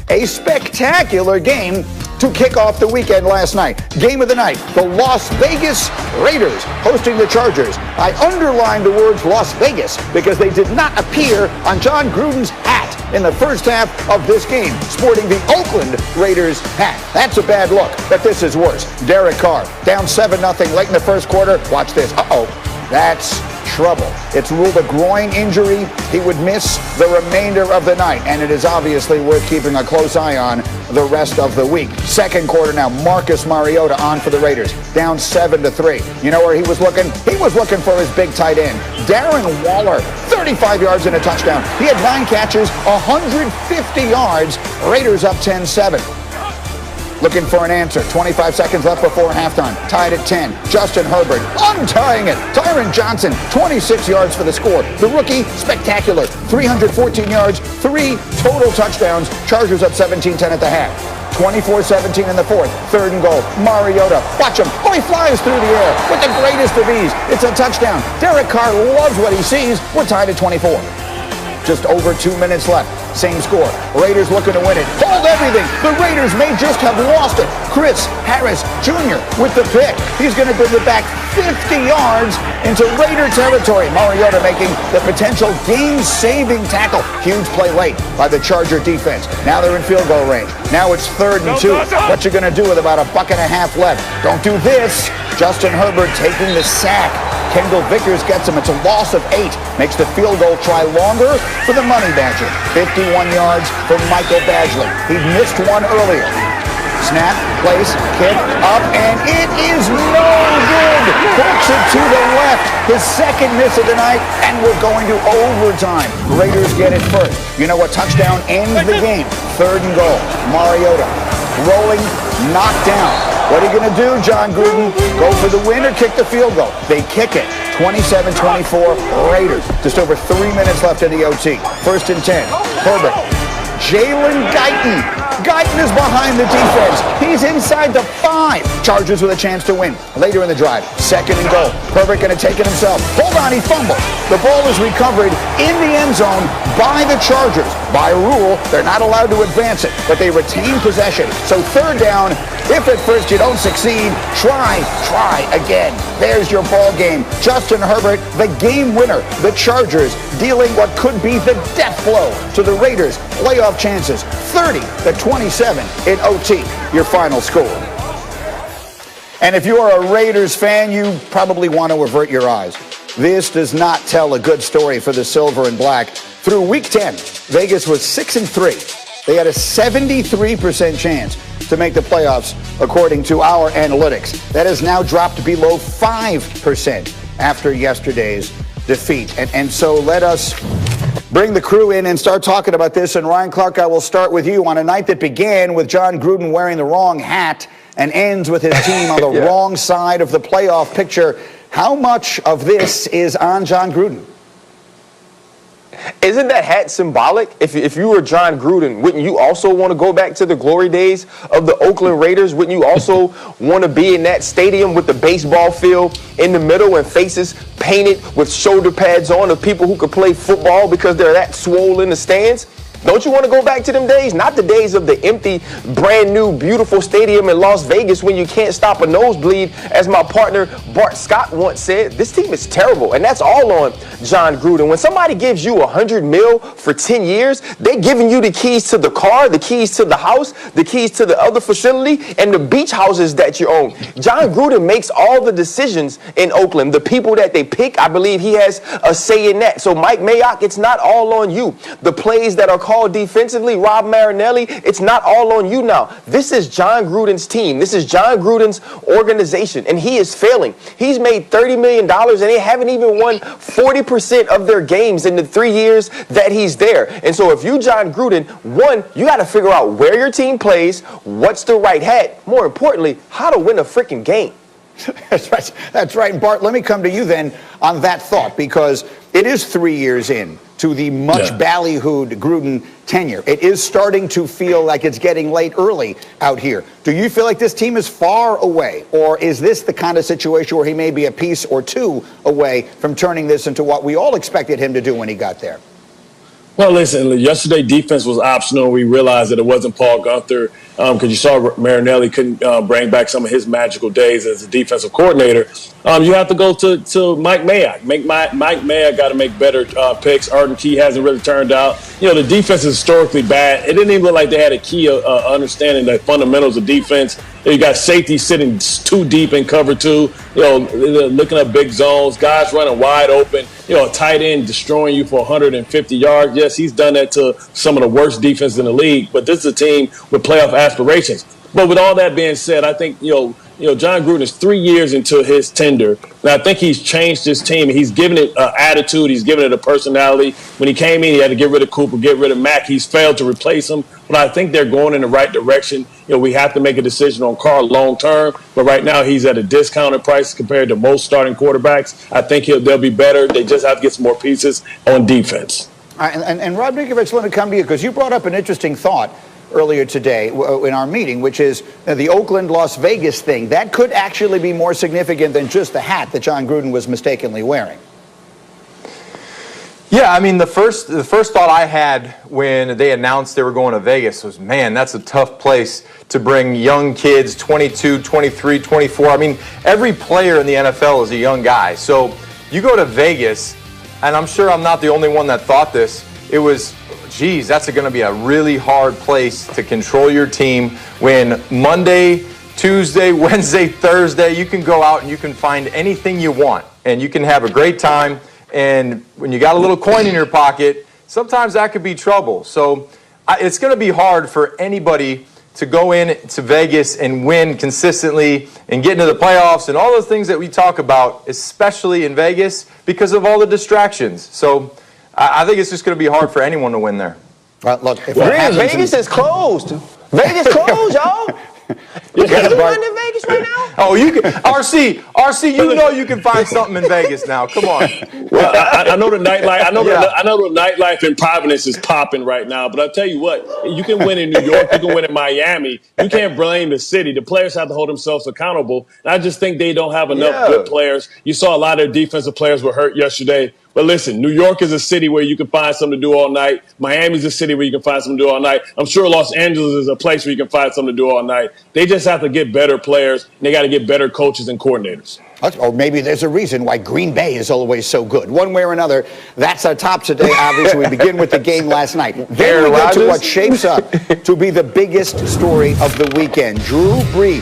A spectacular game to kick off the weekend last night. Game of the night, the Las Vegas Raiders hosting the Chargers. I underlined the words Las Vegas because they did not appear on John Gruden's hat in the first half of this game, sporting the Oakland Raiders hat. That's a bad look, but this is worse. Derek Carr down 7-0 late in the first quarter. Watch this. That's trouble. It's ruled a groin injury. He would miss the remainder of the night, and it is obviously worth keeping a close eye on the rest of the week. Second quarter now, Marcus Mariota on for the Raiders, down 7-3. You know where he was looking? He was looking for his big tight end, Darren Waller, 35 yards and a touchdown. He had 9 catches, 150 yards. Raiders up 10-7. Looking for an answer. 25 seconds left before halftime. Tied at 10. Justin Herbert untying it. Tyron Johnson, 26 yards for the score. The rookie, spectacular. 314 yards, 3 total touchdowns. Chargers up 17-10 at the half. 24-17 in the fourth. 3rd and goal. Mariota. Watch him. He flies through the air with the greatest of ease. It's a touchdown. Derek Carr loves what he sees. We're tied at 24. Just over 2 minutes left. Same score. Raiders looking to win it. Hold everything. The Raiders may just have lost it. Chris Harris Jr. with the pick. He's going to bring it back 50 yards into Raider territory. Mariota making the potential game-saving tackle. Huge play late by the Charger defense. Now they're in field goal range. Now it's 3rd and 2. What you going to do with about a buck and a half left? Don't do this. Justin Herbert taking the sack. Kendall Vickers gets him. It's a loss of 8. Makes the field goal try longer for the Money Badger. 51 yards for Michael Badgley. He missed one earlier. Snap, place, kick, up, and it is no good. Hooks it to the left. His second miss of the night, and we're going to overtime. Raiders get it first. You know what touchdown ends the game? 3rd and goal. Mariota rolling, knocked down. What are you going to do, John Gruden? Go for the win or kick the field goal? They kick it. 27-24 Raiders. Just over 3 minutes left in the OT. 1st and 10. Herbert. Jalen Guyton. Guyton is behind the defense. He's inside the 5. Chargers with a chance to win. Later in the drive, 2nd and goal. Herbert going to take it himself. Hold on, he fumbles. The ball is recovered in the end zone by the Chargers. By rule, they're not allowed to advance it, but they retain possession. So 3rd down. If at first you don't succeed, try again. There's your ball game. Justin Herbert, the game winner. The Chargers dealing what could be the death blow to the Raiders' playoff chances. 30-27 in OT, your final score. And if you are a Raiders fan, you probably want to avert your eyes. This does not tell a good story for the Silver and Black. Through Week 10, Vegas was 6-3. They had a 73% chance to make the playoffs, according to our analytics. That has now dropped below 5% after yesterday's defeat. And so let us bring the crew in and start talking about this. And Ryan Clark, I will start with you. On a night that began with John Gruden wearing the wrong hat and ends with his team on the wrong side of the playoff picture, how much of this is on John Gruden? Isn't that hat symbolic? If you were John Gruden, wouldn't you also want to go back to the glory days of the Oakland Raiders? Wouldn't you also want to be in that stadium with the baseball field in the middle and faces painted with shoulder pads on of people who could play football because they're that swole in the stands? Don't you want to go back to them days? Not the days of the empty, brand new, beautiful stadium in Las Vegas when you can't stop a nosebleed. As my partner Bart Scott once said, this team is terrible. And that's all on John Gruden. When somebody gives you $100 million for 10 years, they're giving you the keys to the car, the keys to the house, the keys to the other facility, and the beach houses that you own. John Gruden makes all the decisions in Oakland. The people that they pick, I believe he has a say in that. So Mike Mayock, it's not all on you. The plays that are called defensively, Rob Marinelli, it's not all on you now. This is John Gruden's team. This is John Gruden's organization, and he is failing. He's made $30 million, and they haven't even won 40% of their games in the 3 years that he's there. And so if you, John Gruden, one, you got to figure out where your team plays, what's the right hat, more importantly, how to win a freaking game. That's right. That's right. Bart, let me come to you then on that thought, because it is 3 years in to the much ballyhooed Gruden tenure. It is starting to feel like it's getting late early out here. Do you feel like this team is far away, or is this the kind of situation where he may be a piece or two away from turning this into what we all expected him to do when he got there? Well, listen, yesterday defense was optional. We realized that it wasn't Paul Gunther because you saw Marinelli couldn't bring back some of his magical days as a defensive coordinator. You have to go to Mike Mayock. Mike Mayock got to make better picks. Arden Key hasn't really turned out. The defense is historically bad. It didn't even look like they had a key understanding the fundamentals of defense. You got safety sitting too deep in cover two, looking at big zones, guys running wide open, a tight end destroying you for 150 yards. Yes, he's done that to some of the worst defense in the league, but this is a team with playoff aspirations. But with all that being said, I think, John Gruden is 3 years into his tenure, and I think he's changed his team. He's given it an attitude. He's given it a personality. When he came in, he had to get rid of Cooper, get rid of Mack. He's failed to replace him, but I think they're going in the right direction. We have to make a decision on Carr long term, but right now he's at a discounted price compared to most starting quarterbacks. I think they'll be better. They just have to get some more pieces on defense. And Rob Ninkovich, let me come to you because you brought up an interesting thought earlier today in our meeting, which is the Oakland-Las Vegas thing. That could actually be more significant than just the hat that John Gruden was mistakenly wearing. Yeah, I mean, the first thought I had when they announced they were going to Vegas was, man, that's a tough place to bring young kids, 22, 23, 24. I mean, every player in the NFL is a young guy. So you go to Vegas, and I'm sure I'm not the only one that thought this. It was, geez, that's going to be a really hard place to control your team when Monday, Tuesday, Wednesday, Thursday, you can go out and you can find anything you want, and you can have a great time. And when you got a little coin in your pocket, sometimes that could be trouble. So it's going to be hard for anybody to go in to Vegas and win consistently and get into the playoffs and all those things that we talk about, especially in Vegas, because of all the distractions. So I think it's just going to be hard for anyone to win there. Look, if Vegas is closed. Vegas closed, y'all. You can't do nothing in Vegas right now? Oh, you can, RC, you know you can find something in Vegas now. Come on. Well, I know the nightlife. I know the nightlife in Providence is popping right now. But I'll tell you what, you can win in New York, you can win in Miami. You can't blame the city. The players have to hold themselves accountable. And I just think they don't have enough good players. You saw a lot of their defensive players were hurt yesterday. But listen, New York is a city where you can find something to do all night. Miami's a city where you can find something to do all night. I'm sure Los Angeles is a place where you can find something to do all night. They just have to get better players, and they got to get better coaches and coordinators. Or maybe there's a reason why Green Bay is always so good. One way or another, that's our top today. Obviously, we begin with the game last night. Then we get to what shapes up to be the biggest story of the weekend. Drew Brees